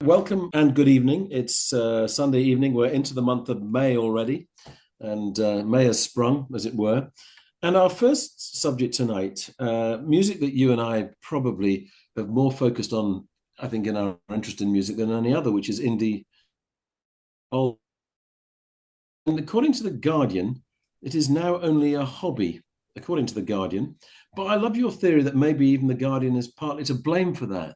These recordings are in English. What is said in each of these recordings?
Welcome and good evening. It's Sunday evening. We're into the month of May already, and May has sprung, as it were. And our first subject tonight, music that you and I probably have more focused on, I think, in our interest in music than any other, which is indie. And according to The Guardian, it is now only a hobby, according to The Guardian. But I love your theory that maybe even The Guardian is partly to blame for that.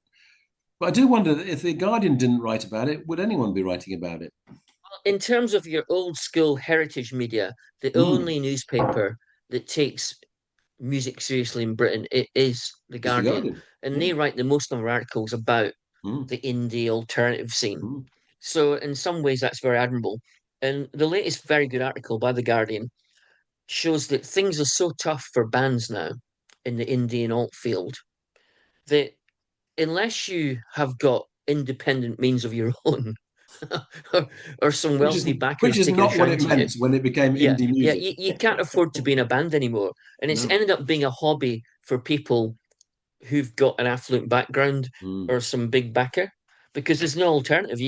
But I do wonder if The Guardian didn't write about it, would anyone be writing about it? In terms of your old school heritage media, the Mm, only newspaper that takes music seriously in Britain, it is The it's The Guardian. Guardian. And Yeah. they write the most number of articles about Mm, the indie alternative scene. mm. So in some ways that's very admirable. And the latest very good article by The Guardian shows that things are so tough for bands now in the indie and alt field that unless you have got independent means of your own or, or some Which is wealthy which backers is taking a not what it shine to you, meant when it became yeah, indie yeah, music. you can't afford to be in a band anymore. And it's No. ended up being a hobby for people who've got an affluent background Mm, or some big backer because there's no alternative.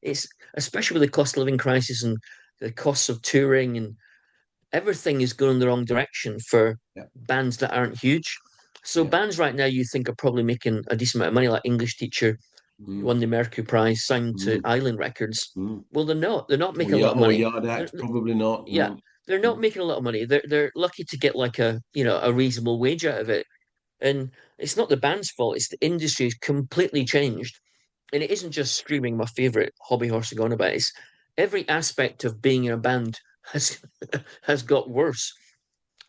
It's especially with the cost of living crisis and the costs of touring and everything is going in the wrong direction for yeah. bands that aren't huge. So Yeah. bands right now you think are probably making a decent amount of money, like English Teacher Mm, won the Mercury Prize, signed to mm, Island Records. mm. Well, they're not. They're not Or, making a lot of or money. Yard They're, Act, probably not. yeah, No. they're not Mm. making a lot of money. They're lucky to get like a reasonable wage out of it. And it's not the band's fault. It's the industry has completely changed. And it isn't just streaming, my favorite hobby horse to go on about. It's every aspect of being in a band has has got worse.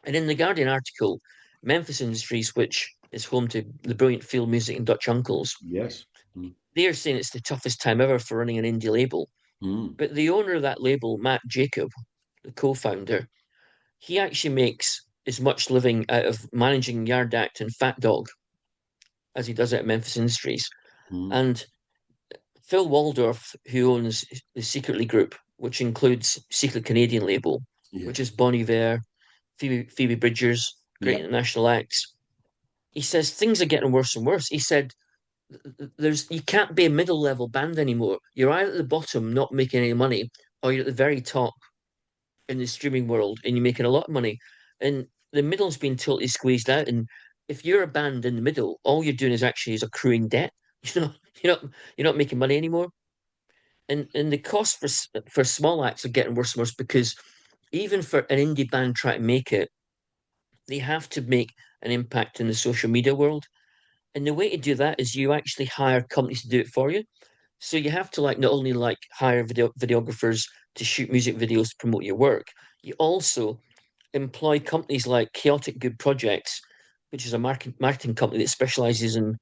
And in the Guardian article, Memphis Industries, which is home to the brilliant field music and Dutch Uncles, Yes. Mm, they're saying it's the toughest time ever for running an indie label. mm. But the owner of that label, Matt Jacob, the co-founder, he actually makes as much living out of managing Yard Act and Fat Dog as he does at Memphis Industries. Mm. And Phil Waldorf, who owns the Secretly Group, which includes Secret Canadian label, which Yes. is Bon Iver, Phoebe Bridgers, great Yeah. international acts. He says things are getting worse and worse. He said there's you can't be a middle level band anymore. You're either at the bottom not making any money, or you're at the very top in the streaming world and you're making a lot of money. And the middle's been totally squeezed out. And if you're a band in the middle, all you're doing is actually is accruing debt. You know, you're not making money anymore. And the cost for small acts are getting worse and worse because even for an indie band trying to make it, they have to make an impact in the social media world. And the way to do that is you actually hire companies to do it for you. So you have to like not only like hire videographers to shoot music videos to promote your work, you also employ companies like Chaotic Good Projects, which is a marketing company that specializes in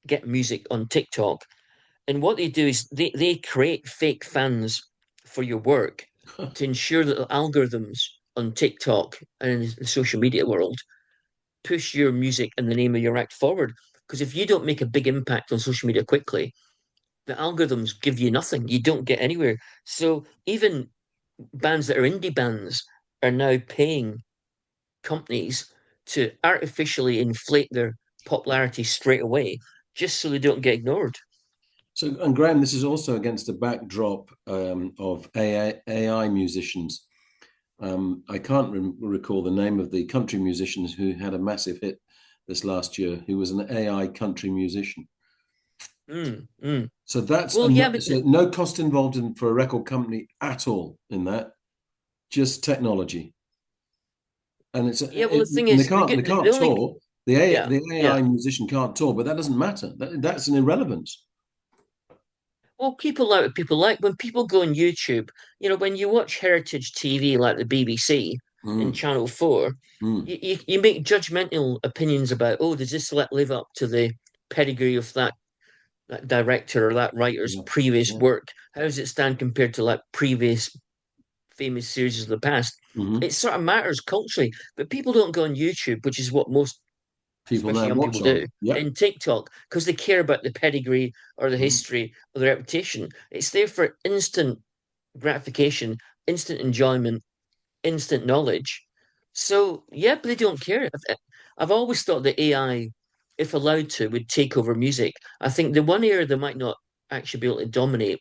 getting music on TikTok. And what they do is they create fake fans for your work to ensure that the algorithms on TikTok and in the social media world push your music and the name of your act forward. Because if you don't make a big impact on social media quickly, the algorithms give you nothing. You don't get anywhere. So even bands that are indie bands are now paying companies to artificially inflate their popularity straight away just so they don't get ignored. So, and Graham, this is also against a backdrop of AI musicians. I can't recall the name of the country musicians who had a massive hit this last year, who was an AI country musician. Mm, mm. So that's Well, yeah, so no cost involved for a record company at all in that, just technology. And yeah. Well, the thing and is, they the can't only tour. yeah, The yeah. AI musician can't tour, but that doesn't matter. That's an irrelevance. Well, people like what people like. When people go on YouTube, when you watch heritage TV like the BBC and Mm, Channel 4, mm, you make judgmental opinions about, oh, does this live up to the pedigree of that director or that writer's yeah, previous yeah. work? How does it stand compared to like previous famous series of the past? Hmm. It sort of matters culturally, but people don't go on YouTube, which is what most People especially now young watch people do, on. Yep. in TikTok because they care about the pedigree or the Mm. history or the reputation. It's there for instant gratification, instant enjoyment, instant knowledge. So, yeah, but they don't care. I've always thought that AI, if allowed to, would take over music. I think the one area they might not actually be able to dominate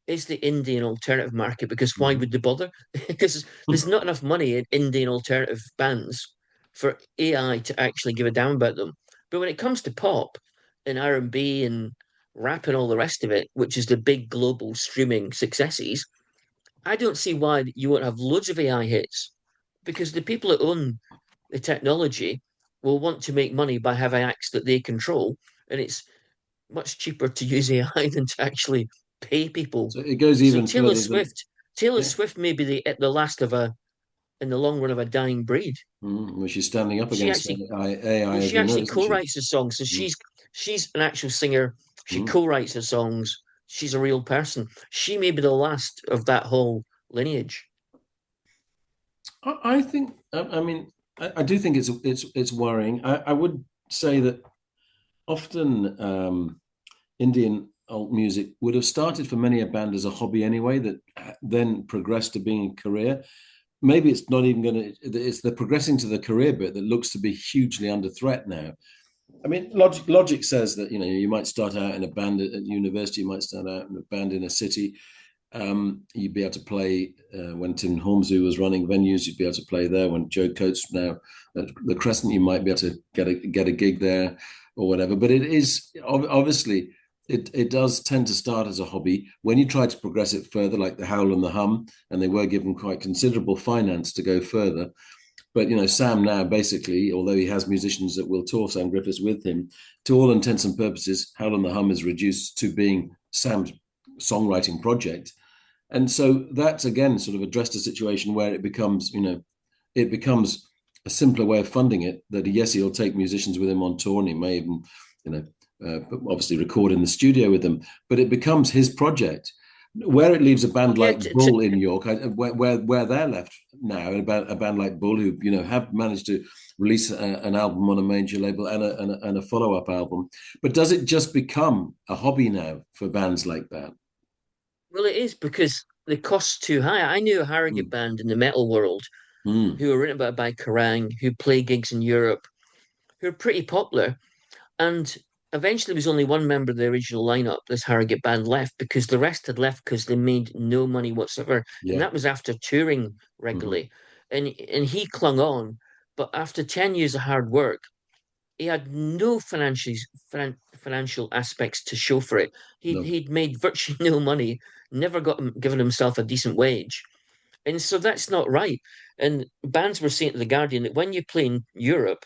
is the Indian alternative market, because why Mhm. would they bother? Because there's not enough money in Indian alternative bands for AI to actually give a damn about them. But when it comes to pop and R&B and rap and all the rest of it, which is the big global streaming successes, I don't see why you won't have loads of AI hits, because the people that own the technology will want to make money by having acts that they control, and it's much cheaper to use AI than to actually pay people. So it goes So even further than, Taylor yeah, Swift may be the last of a in the long run of a dying breed. where she's standing up She against actually AI, well, as she we know, actually isn't she? co-writes the songs, so Mm. she's an actual singer. She Mm. co-writes her songs. She's a real person. She may be the last of that whole lineage. I think, I mean, I do think it's worrying. I would say that often Indian alt music would have started for many a band as a hobby anyway, that then progressed to being a career. Maybe it's not even going to, it's the progressing to the career bit that looks to be hugely under threat now. I mean, logic says that, you might start out in a band at university, you might start out in a band in a city. You'd be able to play when Tim Hormsby was running venues. You'd be able to play there. When Joe Coates now at the Crescent, you might be able to get a gig there or whatever. But it is obviously it does tend to start as a hobby. When you try to progress it further, like the Howl and the Hum, and they were given quite considerable finance to go further. But Sam now basically, although he has musicians that will tour Sam Griffiths with him, to all intents and purposes, Howl and the Hum is reduced to being Sam's songwriting project. And so that's again sort of addressed a situation where it becomes a simpler way of funding it. That yes, he'll take musicians with him on tour, and he may even, you know, obviously record in the studio with them. But it becomes his project. Where it leaves a Well, band yeah, like Bull in York, where they're left now, about a band like Bull, who have managed to release an album on a major label and a follow up album. But does it just become a hobby now for bands like that? well, it is because the cost's too high. I knew a Harrogate Mm. band in the metal world Mm. who were written about by Kerrang, who play gigs in Europe, who are pretty popular. And eventually, there was only one member of the original lineup, this Harrogate band, left because the rest had left because they made no money whatsoever. And Yeah. that was after touring Mhm. regularly. And he clung on. But after 10 years of hard work, he had no financial aspects to show for it. No. He'd made virtually no money, never given himself a decent wage. And so that's not right. And bands were saying to The Guardian that when you play in Europe,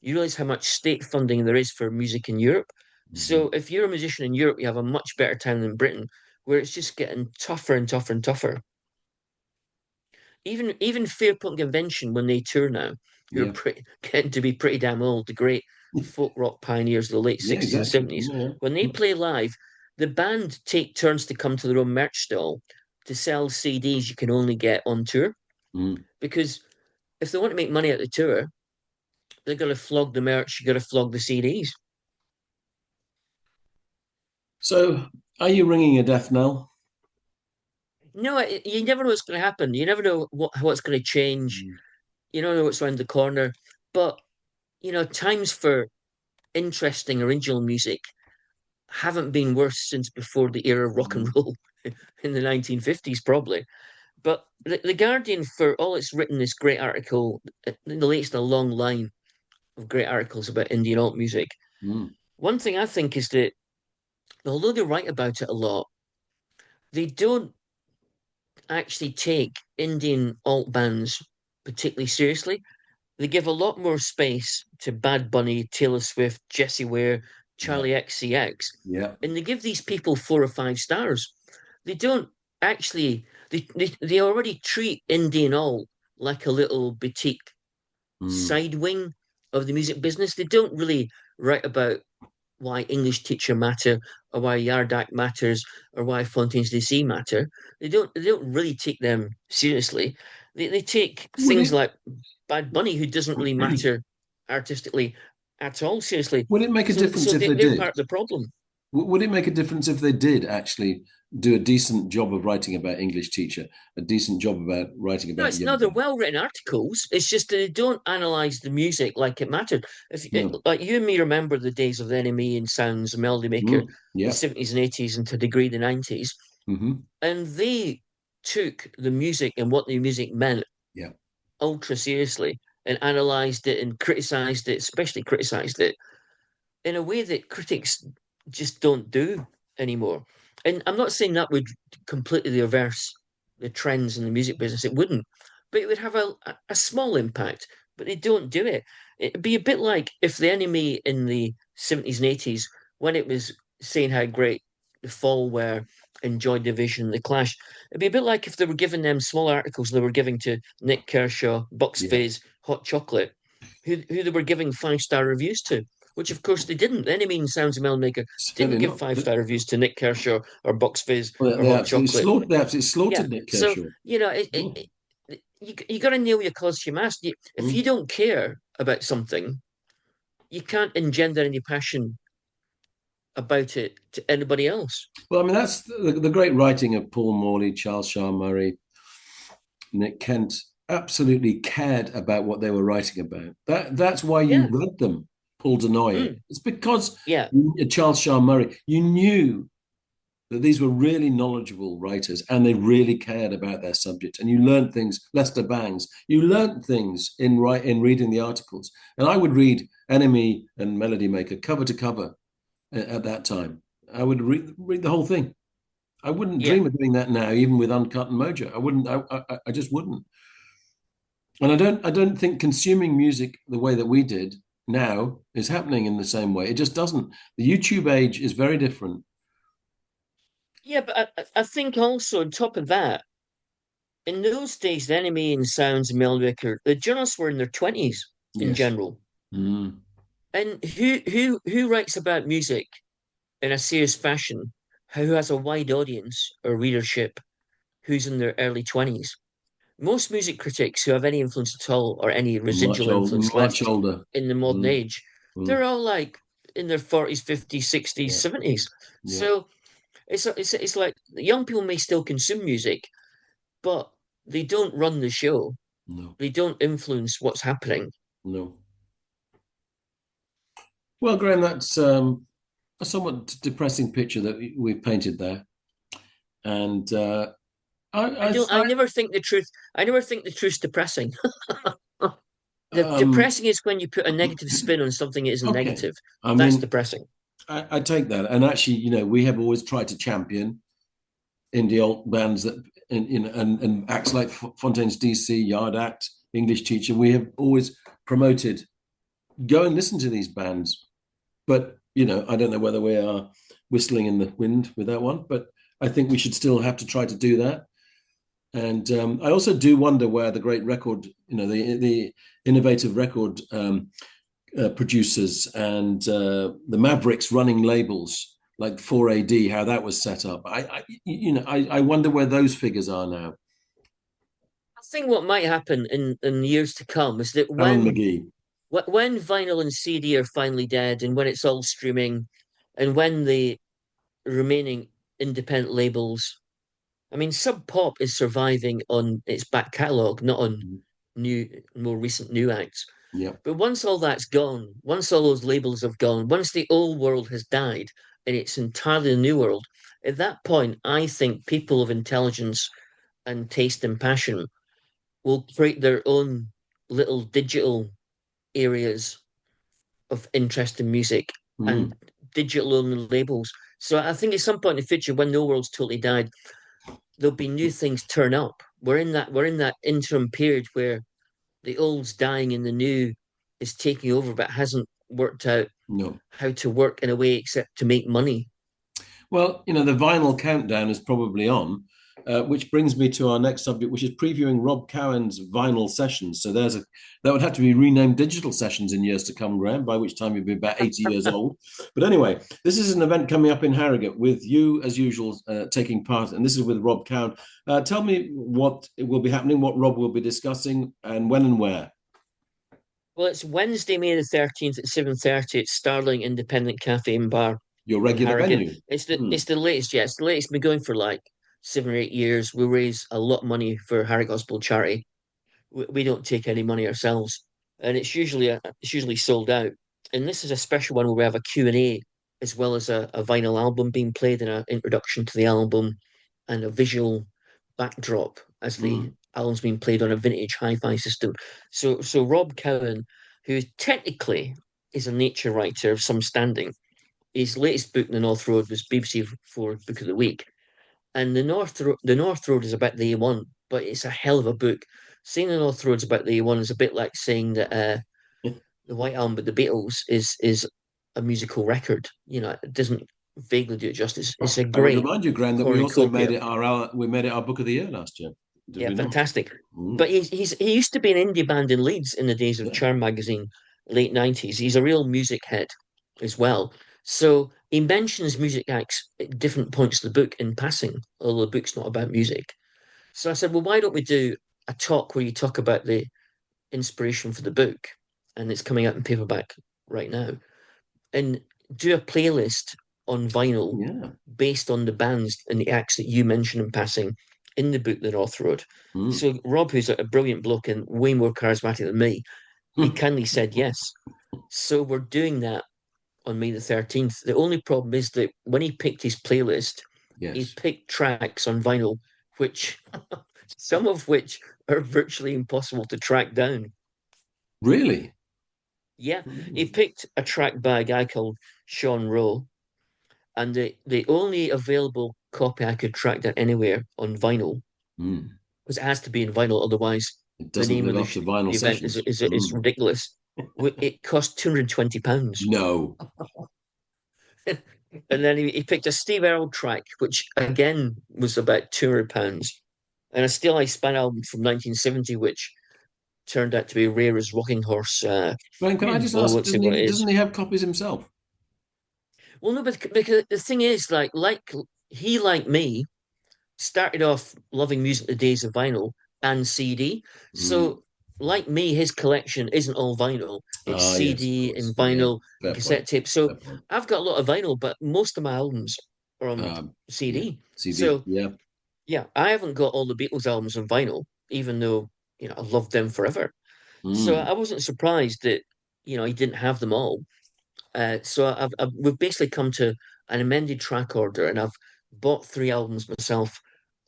you realize how much state funding there is for music in Europe. So Mhm. if you're a musician in Europe, you have a much better time than Britain, where it's just getting tougher and tougher and tougher. Even Fairport Convention, when they tour now, who are Yeah. pretty, getting to be pretty damn old, the great folk rock pioneers of the late Yeah, 60s and exactly. 70s, Yeah. when they Yeah. play live, the band take turns to come to their own merch stall to sell CDs you can only get on tour. Mm. Because if they want to make money at the tour, they're going to flog the merch, you're going to flog the CDs. So, are you ringing a death knell? No, you never know what's going to happen. You never know what's going to change. Mm. You don't know what's around the corner. But, times for interesting original music haven't been worse since before the era of rock and Mm. roll in the 1950s, probably. But the Guardian, for all it's written this great article, the latest in a long line of great articles about Indian alt music, Mm. one thing I think is that although they write about it a lot, they don't actually take Indian alt bands particularly seriously. They give a lot more space to Bad Bunny, Taylor Swift, Jessie Ware, Yeah. Charlie XCX, Yeah. and they give these people 4 or 5 stars. They don't actually, they already treat Indian alt like a little boutique Mm. side wing of the music business. They don't really write about why English teacher matter, or why Yardak matters, or why Fontaine's DC matter. They don't really take them seriously. They take Would things it like Bad Bunny, who doesn't really matter artistically at all, seriously. would it make a So difference so if they, they they're did? part of the problem. Would it make a difference if they did actually do a decent job of writing about English teacher, a decent job about writing No, about it's no, they're yoga? well-written articles. It's just that they don't analyze the music like it mattered. No. Like you and me remember the days of the NME and Sounds and Melody Maker, the Yeah. 70s and 80s, and to a degree the 90s, Hmm. and they took the music and what the music meant Yeah. ultra seriously and analyzed it and criticized it, especially criticized it in a way that critics just don't do anymore. And I'm not saying that would completely reverse the trends in the music business. It wouldn't, but it would have a small impact. But they don't do it. It'd be a bit like if the enemy in the 70s and 80s, when it was saying how great the Fall were, enjoyed Division, the Clash, it'd be a bit like if they were giving them small articles they were giving to Nick Kershaw, Bucks Yeah. Fizz, Hot Chocolate, who they were giving 5-star reviews to, which of course they didn't. Any means Sounds and Melmaker didn't Certainly give not. 5-star reviews to Nick Kershaw or Bucks Fizz Well, or Hot Chocolate. they absolutely Yeah. slaughtered Nick So, Kershaw. you know, Oh. you got to nail your cause to your mast. If you Mm. don't care about something, you can't engender any passion about it to anybody else. Well, I mean, that's the great writing of Paul Morley, Charles Shaar Murray, Nick Kent. Absolutely cared about what they were writing about. That's why you Yeah. read them, Paul Denoyer. Mm. It's because Yeah. Charles Shaar Murray, you knew that these were really knowledgeable writers and they really cared about their subject. And you learned things, Lester Bangs, you learned things in reading the articles. And I would read Enemy and Melody Maker cover to cover at that time. I would read the whole thing. I wouldn't Yeah. dream of doing that now, even with Uncut and Mojo. I wouldn't. I just wouldn't. And I don't think consuming music the way that we did now is happening in the same way. It just doesn't. The YouTube age is very different. Yeah, but I think also on top of that, in those days, the enemy and Sounds and Melmaker, the journalists were in their 20s in Yes. general. Mm, And who writes about music in a serious fashion, who has a wide audience or readership, who's in their early 20s? Most music critics who have any influence at all or any residual influence much left older. in the modern Mm, age, mm, they're all like in their 40s, 50s, 60s, yeah. 70s. Yeah. So it's like young people may still consume music, but they don't run the show. No. They don't influence what's happening. No. Well, Graham, that's a somewhat depressing picture that we've painted there. And I I, don't. I never think the truth. I never think the truth's depressing. The um, depressing is when you put a negative spin on something that isn't okay. negative. I That's mean, depressing. I take that. And actually, we have always tried to champion indie alt bands that, and acts like Fontaine's DC, Yard Act, English Teacher. We have always promoted go and listen to these bands. But, I don't know whether we are whistling in the wind with that one, but I think we should still have to try to do that. And I also do wonder where the great record, the innovative record producers and the Mavericks running labels like 4AD, how that was set up. I wonder where those figures are now. I think what might happen in years to come is that Alan when McGee. when vinyl and CD are finally dead, and when it's all streaming, and when the remaining independent labels, I mean, Sub Pop is surviving on its back catalogue, not on more recent new acts. Yeah, But once all that's gone, once all those labels have gone, once the old world has died and it's entirely the new world, at that point, I think people of intelligence and taste and passion will create their own little digital areas of interest in music and mm, digital only labels. So I think at some point in the future, when the old world's totally died, there'll be new things turn up. We're in that interim period where the old's dying and the new is taking over, but hasn't worked out no. how to work in a way except to make money. Well, the vinyl countdown is probably on, which brings me to our next subject, which is previewing Rob Cowen's vinyl sessions. So that would have to be renamed digital sessions in years to come, Graham, by which time you'd be about 80 years old. But anyway, this is an event coming up in Harrogate with you, as usual, taking part, and this is with Rob Cowen. Tell me what will be happening, what Rob will be discussing, and when and where. Well, it's Wednesday, May the 13th at 7:30 at Starling Independent Cafe and Bar. Your in regular Harrogate. venue. It's the Hmm. it's the latest, yeah. It's the latest. Been going for like 7 or 8 years. We raise a lot of money for Harrogate Hospital charity. We don't take any money ourselves, and it's usually sold out. And this is a special one where we have a Q&A as well as a vinyl album being played and an introduction to the album and a visual backdrop as the Mm. album's being played on a vintage hi-fi system. So Rob Cowen, who technically is a nature writer of some standing, his latest book, The North Road, was BBC for Book of the Week. And the North Road is about the A1, but it's a hell of a book. Saying the North Road's about the A1 is a bit like saying that the White Album with the Beatles is a musical record. It doesn't vaguely do it justice. It's a I would great remind you, Graham, that we also made cornucopia. it we made it our book of the year last year. Did Yeah, we not? fantastic. But Mm. he used to be an indie band in Leeds in the days of Yeah. Charm magazine, late 90s. He's a real music head as well. So he mentions music acts at different points of the book in passing, although the book's not about music. So I said, well, why don't we do a talk where you talk about the inspiration for the book? And it's coming out in paperback right now. And do a playlist on vinyl Yeah. based on the bands and the acts that you mentioned in passing in the book, The North Road. Mm. So Rob, who's a brilliant bloke and way more charismatic than me, he kindly said yes. So we're doing that on May the 13th. The only problem is that when he picked his playlist, he Yes. picked tracks on vinyl, which some of which are virtually impossible to track down. Really? Yeah, he Mm. picked a track by a guy called Sean Rowe, and the only available copy I could track down anywhere on vinyl, Mm. because it has to be in vinyl, otherwise It the doesn't name of live the up to vinyl the event is sessions. is is Mm. ridiculous. It cost £220. No. And then he picked a Steve Earle track, which again was about £200, and a Still I Span album from 1970, which turned out to be rare as Rocking Horse. Graham, can I just Well, I ask, won't say what it is. doesn't he have copies himself? Well, no, but because the thing is, like he, like me, started off loving music the days of vinyl and CD. Mm. So, like me, his collection isn't all vinyl. It's Ah, yes, of CD course. and Yeah. vinyl and Fair point. cassette tape. So Fair point. I've got a lot of vinyl, but most of my albums are on Yeah. CD. CD. So Yeah. yeah, I haven't got all the Beatles albums on vinyl, even though, I loved them forever. So Mm. I wasn't surprised that, he didn't have them all. So we've basically come to an amended track order, and I've bought 3 albums myself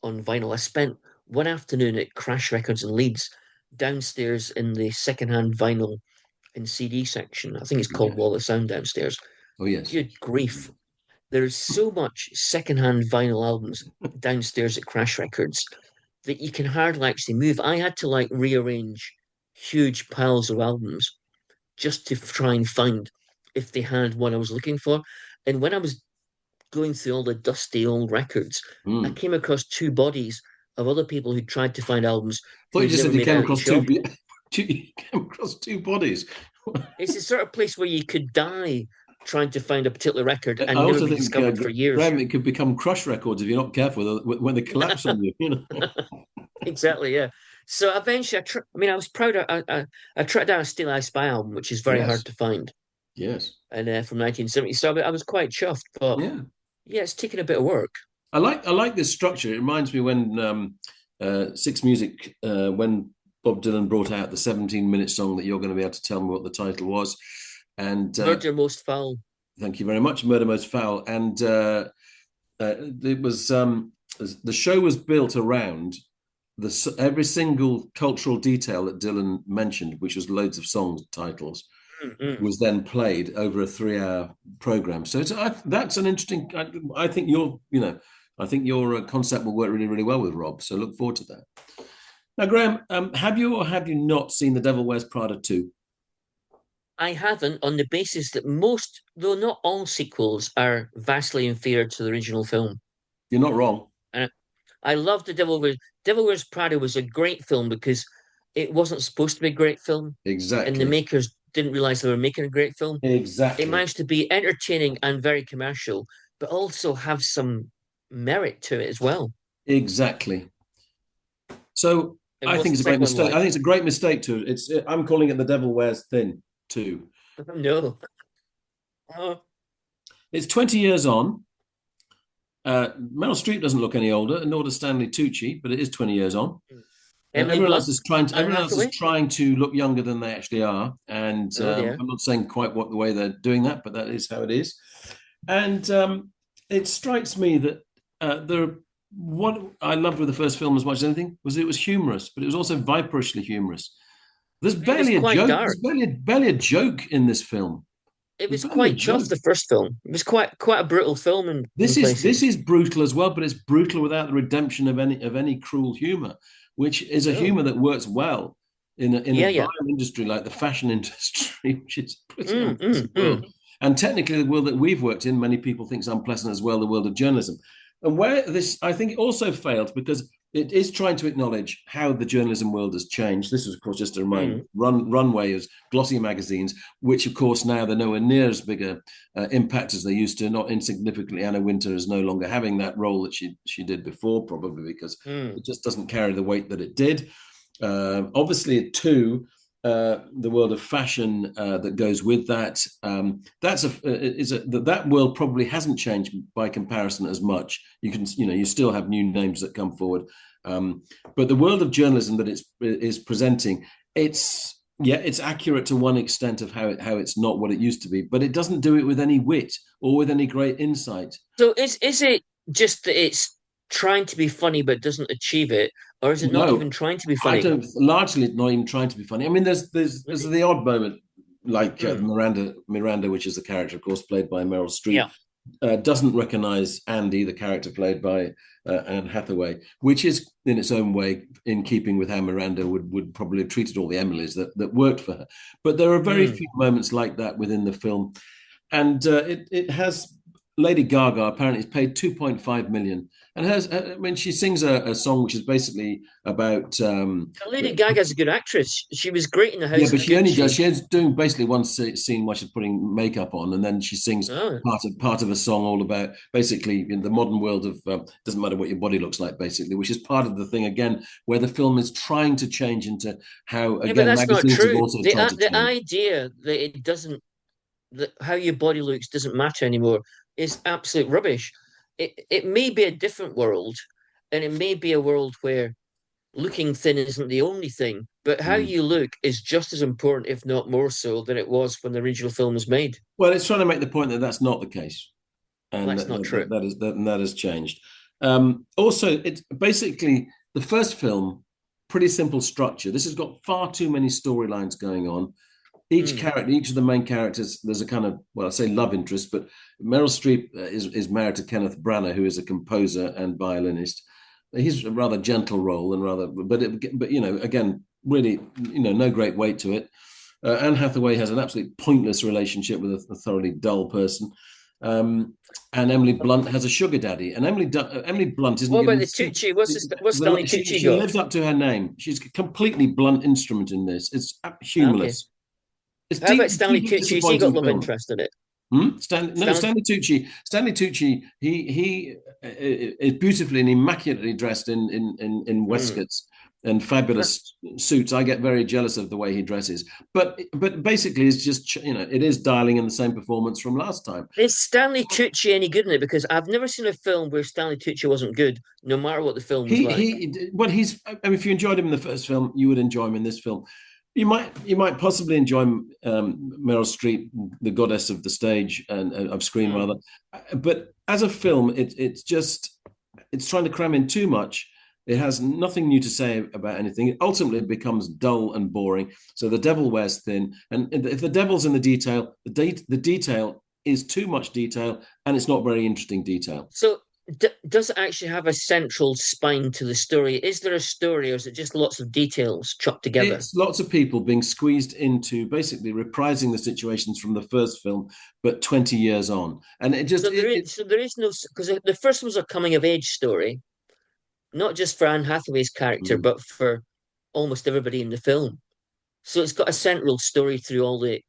on vinyl. I spent one afternoon at Crash Records in Leeds, downstairs in the secondhand vinyl and CD section. I think it's called Yes. Wall of Sound downstairs. Oh, yes. Good grief. There is so much secondhand vinyl albums downstairs at Crash Records that you can hardly actually move. I had to like rearrange huge piles of albums just to try and find if they had what I was looking for. And when I was going through all the dusty old records, I Mm. came across two bodies of other people who tried to find albums Thought you who'd just never said you made it came out of the across shop. you came across two bodies. It's the sort of place where you could die trying to find a particular record I and never also be think, discovered for years. Graham, it could become crush records if you're not careful when they collapse on you. You know. Exactly, yeah. So eventually, I was proud. I tracked down a Still I Spy album, which is very hard Yes. to find, Yes. and from 1970. So I was quite chuffed. But Yeah. yeah, it's taken a bit of work. I like this structure. It reminds me when Six Music when Bob Dylan brought out the 17-minute song that you're going to be able to tell me what the title was. And Murder Most Foul. thank you very much, Murder Most Foul. And it was the show was built around every single cultural detail that Dylan mentioned, which was loads of songs titles, Mm-mm. was then played over a 3-hour program. So that's an interesting. I think I think your concept will work really, really well with Rob. So look forward to that. Now, Graham, have you or have you not seen The Devil Wears Prada 2? I haven't, on the basis that most, though not all, sequels are vastly inferior to the original film. You're not wrong. And I love The Devil Wears Prada was a great film because it wasn't supposed to be a great film, and the Exactly. makers didn't realize they were making a great film. It Exactly. managed to be entertaining and very commercial, but also have some merit to it as well. Exactly. So And I what's think the it's a great second one mistake. I like? think it's a great mistake to it's. I'm calling it The Devil Wears Thin 2. No. Oh, It's 20 years on. Meryl Streep doesn't look any older, nor does Stanley Tucci, but it is 20 years on. Emily Blunt, Anne Everyone else is Hathaway. trying to look younger than they actually are, and Oh dear. I'm not saying quite what the way they're doing that, but that is how it is. And it strikes me that there, what I loved with the first film as much as anything was it was humorous, but it was also viperishly humorous. There's It was barely a quite joke. dark. There's barely a joke in this film. It There's was barely a quite tough, joke. the first film. It was quite a brutal film in This places. is brutal as well, but it's brutal without the redemption of any cruel humor, which is a Oh, humor that works well in a yeah, yeah. vile industry like the fashion industry, which is a pretty Mm, mm, unpleasant mm. world. And technically, the world that we've worked in, many people think is unpleasant as well, the world of journalism. And where this, I think, it also failed because it is trying to acknowledge how the journalism world has changed. This was, of course, just to remind Mm. Runway as glossy magazines, which, of course, now they're nowhere near as big a impact as they used to. Not insignificantly, Anna Wintour is no longer having that role that she did before, probably because Mm. it just doesn't carry the weight that it did. Obviously, too, the world of fashion that goes with that. That's that world probably hasn't changed by comparison as much. You still have new names that come forward, but the world of journalism that it's is presenting, it's accurate to one extent of how it's not what it used to be, but it doesn't do it with any wit or with any great insight. So is it just that it's trying to be funny but doesn't achieve it, or is it not even No, trying to be I funny? don't. Largely, not even trying to be funny. I mean, there's Really? the odd moment, like Mm. Miranda, which is the character, of course, played by Meryl Streep, Yeah. doesn't recognize Andy, the character played by Anne Hathaway, which is in its own way in keeping with how Miranda would probably have treated all the Emilys that worked for her. But there are very Mm. few moments like that within the film, and it has Lady Gaga apparently is paid 2.5 million, and has when she sings a song which is basically about Lady Gaga's a good actress. She was great in the yeah, House but of Gucci. she's doing basically one scene where she's putting makeup on, and then she sings Oh. part of a song all about basically in the modern world of doesn't matter what your body looks like, basically, which is part of the thing again, where the film is trying to change into how Yeah, but again that's not magazines have true. also tried to The change. idea that it doesn't that how your body looks doesn't matter anymore is absolute rubbish. It may be a different world, and it may be a world where looking thin isn't the only thing, but how Mm. you look is just as important, if not more so, than it was when the original film was made. Well, it's trying to make the point that that's not the case, Well, and that's not true. that has changed. Also, it's basically the first film, pretty simple structure. This has got far too many storylines going on. Mm. Each of the main characters, there's a kind of, well, I say love interest, but Meryl Streep is married to Kenneth Branagh, who is a composer and violinist. He's a rather gentle role and but again, really, no great weight to it. Anne Hathaway has an absolutely pointless relationship with a thoroughly dull person. Um, and Emily Blunt has a sugar daddy, and Emily Blunt isn't What about given the Tucci? What's Stanley Tucci she got? lives up to her name. She's a completely blunt instrument in this. It's Okay. humorless. It's How about Stanley deeply Tucci? Has he got disappointing love film. interest in it? No, Stanley. Stanley Tucci. Stanley Tucci. He is beautifully and immaculately dressed in Mm. waistcoats and fabulous suits. I get very jealous of the way he dresses. But basically, it's just it is dialing in the same performance from last time. Is Stanley Tucci any good in it? Because I've never seen a film where Stanley Tucci wasn't good, no matter what the film was like. He's. I mean, if you enjoyed him in the first film, you would enjoy him in this film. You might possibly enjoy Meryl Streep, the goddess of the stage and of screen Mm. rather, but as a film, it's trying to cram in too much. It has nothing new to say about anything. It ultimately becomes dull and boring. So the devil wears thin, and if the devil's in the detail, the detail is too much detail, and it's not very interesting detail. So, does it actually have a central spine to the story? Is there a story, or is it just lots of details chopped together? It's lots of people being squeezed into basically reprising the situations from the first film, but 20 years on. And So there is no because the first was a coming of age story, not just for Anne Hathaway's character, mm. but for almost everybody in the film. So it's got a central story through all the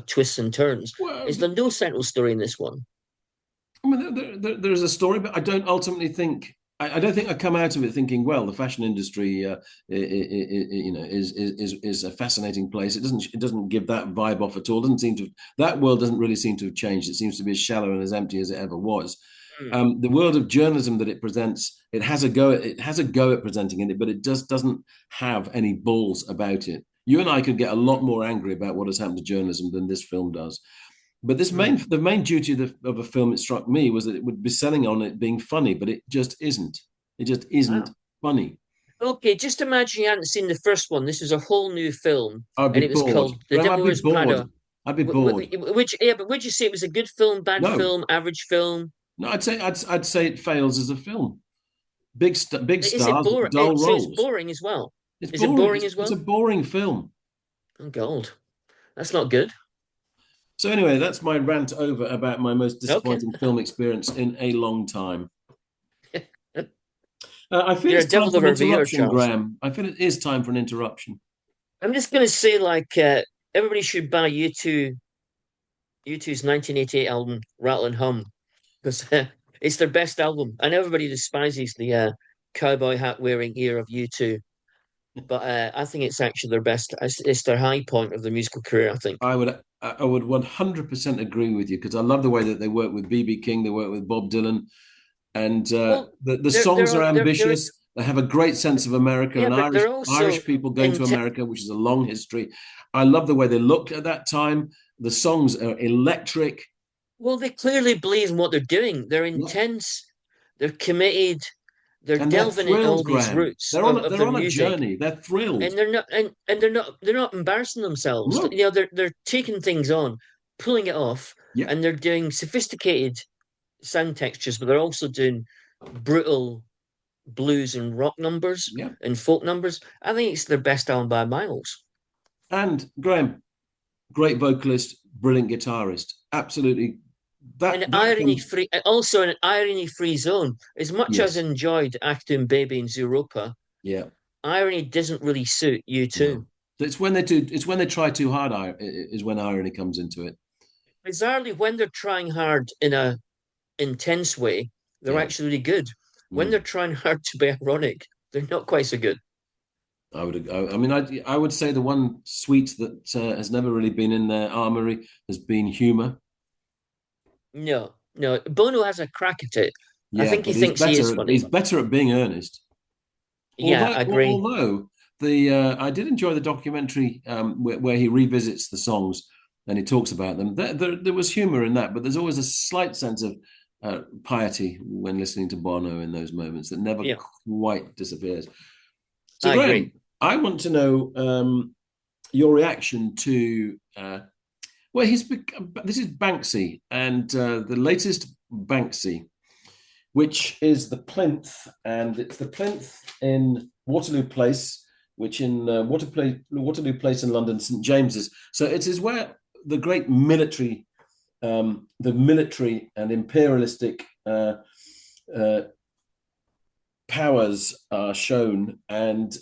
twists and turns. Well, Is there no central story in this one? I mean, there's a story, but I don't ultimately think. I don't think I come out of it thinking, well, the fashion industry, is a fascinating place. It doesn't give that vibe off at all. It doesn't seem to that world doesn't really seem to have changed. It seems to be as shallow and as empty as it ever was. Mm. The world of journalism that it presents, it has a go at presenting in it, but it just doesn't have any balls about it. You and I could get a lot more angry about what has happened to journalism than this film does. But Mm. the main duty of a film, it struck me, was that it would be selling on it being funny, but it just isn't. It just isn't Wow. funny. Okay, just imagine you hadn't seen the first one. This is a whole new film, I'd be and it was bored. called The Graham, I'd Devil be Wears bored. Prada. I'd be bored. Yeah, but would you say it was a good film, bad No, film, average film? no, I'd say it fails as a film. Big Is it stars, boring? dull So it's roles. boring as well. It's Is it boring. boring It's, as it's a well? boring film. Oh God, that's not good. So anyway, that's my rant over about my most Okay, disappointing film experience in a long time. I feel you're it's a time devil for of an a year, interruption, Charles. Graham. I feel it is time for an interruption. I'm just gonna say, like, everybody should buy U2's 1988 album, Rattle and Hum, because it's their best album, and everybody despises the cowboy hat wearing ear of U2. But I think it's actually their best. It's their high point of their musical career, I think. I would 100% agree with you because I love the way that they work with BB King, they work with Bob Dylan, and Well, the they're songs are they're ambitious. They have a great sense of America yeah, and but they're Irish also people going in. to America, which is a long history. I love the way they look at that time. The songs are electric. Well, they clearly believe in what they're doing. They're Yeah. intense. They're committed. They're And they're delving into thrilled, all these Graham. roots They're on of they're their on a music, journey. They're thrilled. and they're not embarrassing themselves. No. They're taking things on, pulling it off, Yeah. and they're doing sophisticated sound textures, but they're also doing brutal blues and rock numbers Yeah. and folk numbers. I think it's their best album by miles. And Graham, great vocalist, brilliant guitarist. Absolutely. And That irony can free, also in an irony free zone. As much as I yes. enjoyed Acting Baby and Zooropa, Yeah. irony doesn't really suit you too. No. It's when they try too hard is when irony comes into it. Bizarrely, when they're trying hard in a intense way, they're Yeah. actually really good. When they're Mm. trying hard to be ironic, they're not quite so good. I mean, I would say the one sweet that has never really been in their armory has been humor. No, no. Bono has a crack at it. I Yeah, think he but he's thinks he is better. funny. He's better at being earnest. Yeah, I agree. Although the I did enjoy the documentary where he revisits the songs and he talks about them. There was humor in that, but there's always a slight sense of piety when listening to Bono in those moments that never Yeah, quite disappears. So, I agree. Graham, I want to know your reaction to well, this is Banksy and the latest Banksy, which is the plinth, and it's the plinth in Waterloo Place, which in Waterloo Place in London, St James's. So it is where the great the military and imperialistic uh, powers are shown, and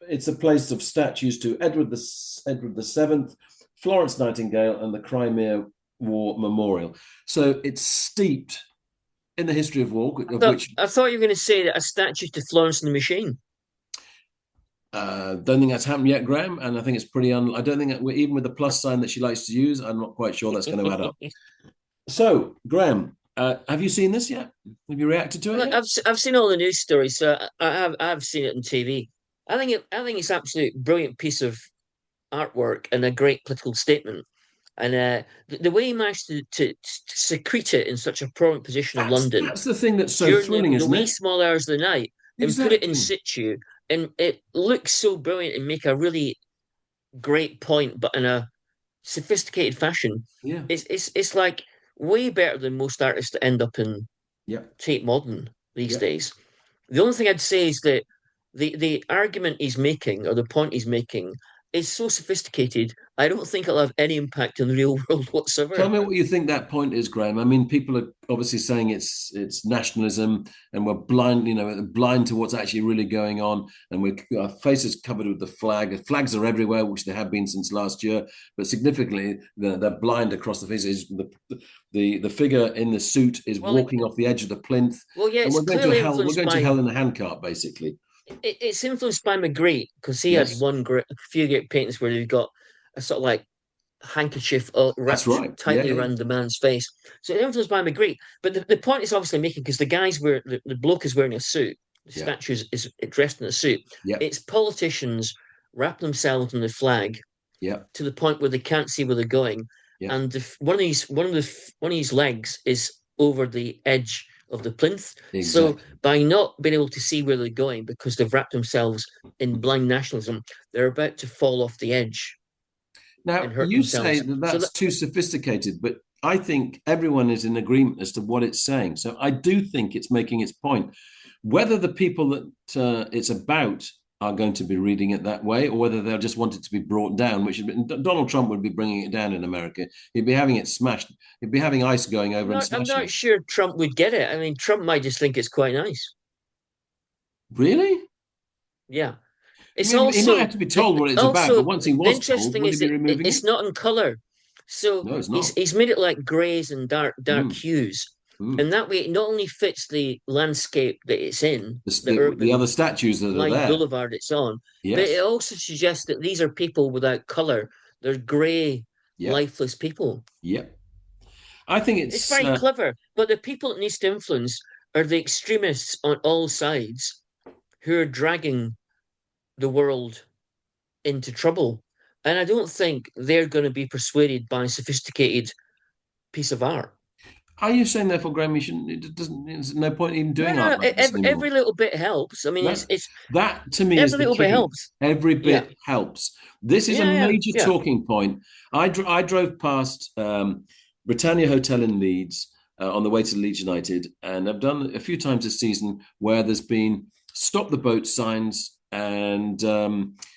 it's a place of statues to Edward the Seventh, Florence Nightingale, and the Crimea War Memorial. So it's steeped in the history of war, of which I thought you were going to say that a statue to Florence and the Machine. don't think that's happened yet, Graham. And I think it's pretty. I don't think that even with the plus sign that she likes to use, I'm not quite sure that's going to add up. So, Graham, have you seen this yet? Have you reacted to it Look, yet? I've seen all the news stories, so I have seen it on TV. I think it's absolute brilliant piece of artwork and a great political statement. And the way he managed to secrete it in such a prominent position of London That's the thing that's so during thrilling, the isn't wee it? small hours of the night and put it in Exactly. situ, and it looks so brilliant and make a really great point, but in a sophisticated fashion. Yeah. It's like way better than most artists that end up in Yeah. Tate Modern these Yeah. days. The only thing I'd say is that the argument he's making or the point he's making is so sophisticated. I don't think it'll have any impact on the real world Tell whatsoever. me what you think that point is, Graham. I mean, people are obviously saying it's nationalism, and we're blind, blind to what's actually really going on, and our faces covered with the flag. Flags are everywhere, which they have been since last year, but significantly, they're blind across the faces. The figure in the suit is Well, walking off the edge of the plinth, yeah, and it's we're going to clearly hell. We're influenced going to by hell in a handcart, basically. it's influenced by Magritte because he had Yes, one great, a few great paintings where you've got a sort of like handkerchief that's wrapped right. Yeah, tightly yeah, around the man's face. So it influenced by Magritte. But the point is obviously making because the bloke is wearing a suit, the yeah, statue is dressed in a suit. yeah, It's politicians wrap themselves in the flag yeah, to the point where they can't see where they're going, yeah. and one of these legs is over the edge of the plinth. So Exactly. by not being able to see where they're going because they've wrapped themselves in blind nationalism, they're about to fall off the edge Now, and hurt you say themselves. that So that that's too sophisticated, but I think everyone is in agreement as to what it's saying. So I do think it's making its point. Whether the people that it's about are going to be reading it that way, or whether they'll just want it to be brought down, which Donald Trump would be bringing it down in America. He'd be having it smashed. He'd be having ice going over and I'm smashing not it. sure Trump would get it. I mean, Trump might just think it's quite nice. Really? Yeah. I It's mean, he might also have to be told what it's about, but also once he the was interesting told, thing would he is be that removing it's it? not in color. So No, it's he's not. he's made it like grays and dark Mm, hues, mm. and that way it not only fits the landscape that it's in, the The other urban statues that are blind there. boulevard it's on, but it Yes. also suggests that these are people without color. They're gray, Yep. lifeless people. Yep. I think It's it's very clever, but the people it needs to influence are the extremists on all sides who are dragging the world into trouble. And I don't think they're going to be persuaded by a sophisticated piece of art. Are you saying therefore, Graham, you shouldn't? It doesn't. There's no point even No, doing no, art no. like this Every anymore. little bit helps. I mean, No, it's that to me is every the little bit key. helps. Every Yeah, bit helps. This is a yeah, yeah, major yeah. talking point. I drove past Britannia Hotel in Leeds on the way to Leeds United, and I've done a few times this season where there's been stop the boat signs, and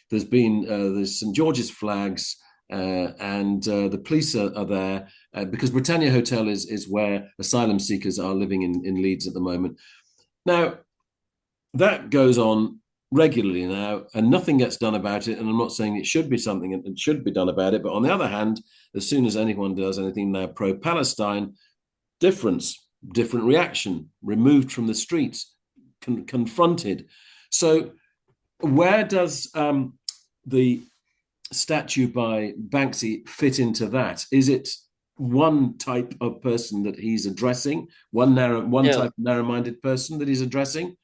there's St George's flags, and the police are there because Britannia Hotel is where asylum seekers are living in Leeds at the moment. Now, that goes on regularly now, and nothing gets done about it. And I'm not saying it should be something that should be done about it. But on the other hand, as soon as anyone does anything now pro Palestine, different reaction, removed from the streets, confronted. So, where does the statue by Banksy fit into that? Is it one type of person that he's addressing, one type No, of narrow-minded person that he's addressing?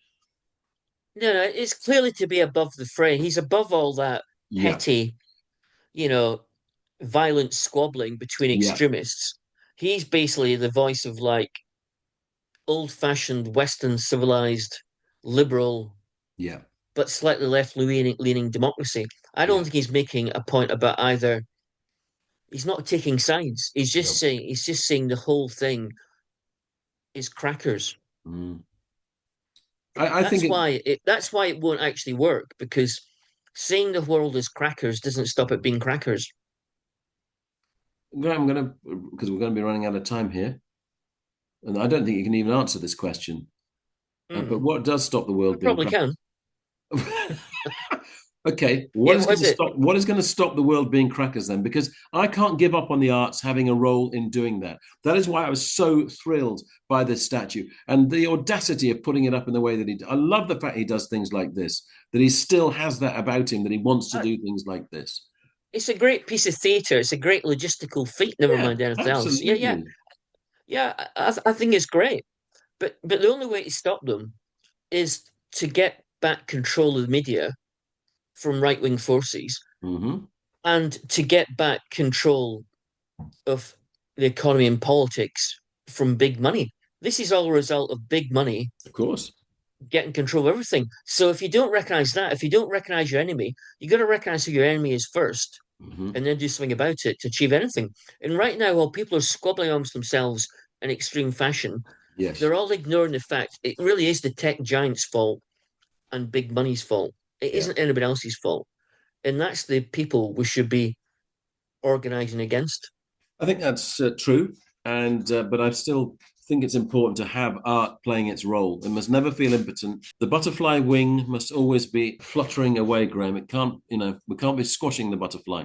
no, no. It's clearly to be above the fray. He's above all that Yeah, petty, you know, violent squabbling between yeah, extremists. He's basically the voice of like old-fashioned Western civilized liberal yeah, but slightly left leaning democracy. I don't yeah. think he's making a point about either. He's not taking sides. No. He's just saying the whole thing is crackers. Mm. I think it. That's why it won't actually work because saying the world is crackers doesn't stop it being crackers. I'm gonna because we're going to be running out of time here, and I don't think you can even answer this question. But Mm, what does stop the I world being probably can. crackers? Okay, Yeah, what is it? what is going to stop the world being crackers then? Because I can't give up on the arts having a role in doing that. That is why I was so thrilled by this statue and the audacity of putting it up in the way that he. I love the fact he does things like this. That he still has that about him. That he wants to Uh, do things like this. It's a great piece of theatre. It's a great logistical feat. Never Yeah, mind anything else. Yeah, yeah, absolutely. yeah. I think it's great. But the only way to stop them is to get back control of the media from right wing forces Hmm. and to get back control of the economy and politics from big money. This is all a result of big money Of course. getting control of everything. So if you don't recognize that, if you don't recognize your enemy, you got to recognize who your enemy is first Hmm. and then do something about it to achieve anything. And right now, while people are squabbling amongst themselves in extreme fashion, Yes. they're all ignoring the fact it really is the tech giants' fault and big money's fault. It Yeah. isn't anybody else's fault. And that's the people we should be organising against. I think that's true, and but I still think it's important to have art playing its role. It must never feel impotent. The butterfly wing must always be fluttering away, Graham. It can't, we can't be squashing the butterfly.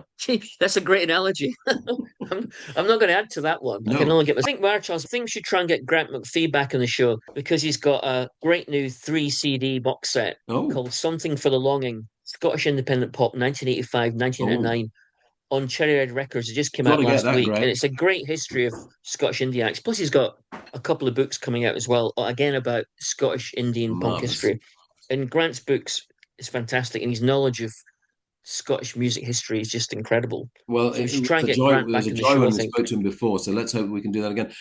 That's a great analogy. I'm not going to add to that one. I can No, only get. I think Marcharles. I think we should try and get Grant McPhee back on the show because he's got a great new 3 CD box set oh, called "Something for the Longing." Scottish Independent Pop, 1985, oh, 1999, on Cherry Red Records. It just came got out to get last that, week, and Graham. it's a great history of Scottish indie acts. Plus, he's got a couple of books coming out as well, again about Scottish indie and punk Marvelous. history. And Grant's books is fantastic, and his knowledge of Scottish music history is just incredible. Well, So we it should try was and a get joy. It Grant was back a in the joy show, I when we think. spoke to him before. So let's hope we can do that again.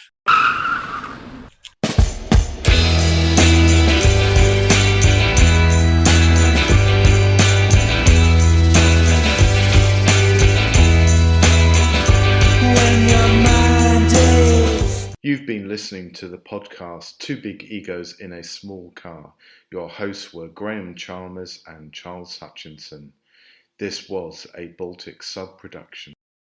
You've been listening to the podcast Two Big Egos in a Small Car. Your hosts were Graham Chalmers and Charles Hutchinson. This was a Baltic sub production.